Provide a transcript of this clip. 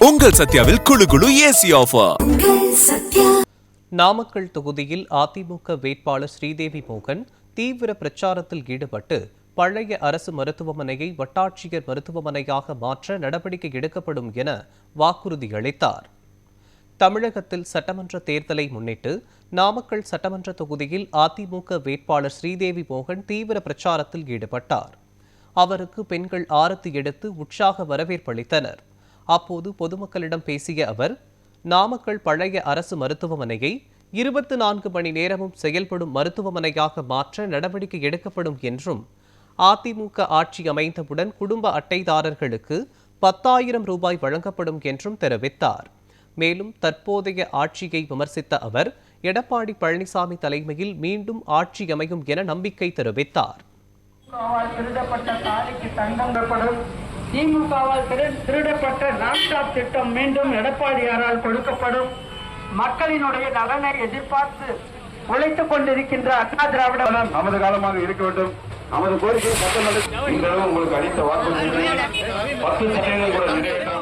உங்கள் சத்யாவில் குளு குளு ஏசி ஆஃபர். நாமக்கல் தொகுதியில் அதிமுக வேட்பாளர் ஸ்ரீதேவி மோகன் தீவிர பிரச்சாரத்தில் ஈடுபட்டு பழைய அரசு மருத்துவமனையை வட்டாட்சியர் மருத்துவமனையாக மாற்ற நடவடிக்கை எடுக்கப்படும் என வாக்குறுதி அளித்தார். தமிழகத்தில் சட்டமன்ற தேர்தலை முன்னிட்டு நாமக்கல் சட்டமன்ற தொகுதியில் அதிமுக வேட்பாளர் ஸ்ரீதேவி மோகன் தீவிர பிரச்சாரத்தில் ஈடுபட்டார். அவருக்கு பெண்கள் ஆரத்தி எடுத்து உற்சாக வரவேற்பளித்தனர். அப்போது பொதுமக்களிடம் பேசிய அவர், நாமக்கல் பழைய அரசு மருத்துவமனையை 24 மணி நேரமும் செயல்படும் மருத்துவமனையாக மாற்ற நடவடிக்கை எடுக்கப்படும் என்றும், அதிமுக ஆட்சி அமைந்தவுடன் குடும்ப அட்டைதாரர்களுக்கு 10,000 ரூபாய் வழங்கப்படும் என்றும் தெரிவித்தார். மேலும் தற்போதைய ஆட்சியை விமர்சித்த அவர், எடப்பாடி பழனிசாமி தலைமையில் மீண்டும் ஆட்சி அமையும் என நம்பிக்கை தெரிவித்தார். திமுகவால் திருடப்பட்ட லேப்டாப் திட்டம் மீண்டும் எடப்பாடியாரால் கொடுக்கப்படும். மக்களினுடைய நலனை எதிர்பார்த்து உழைத்துக் கொண்டிருக்கின்ற அண்ணா திராவிட நமது காலமாக இருக்க வேண்டும். நமது கோரிக்கை உங்களுக்கு அளித்த வாக்குறுதிகள் 10 சதவீதம் கூட நிறைவேற்ற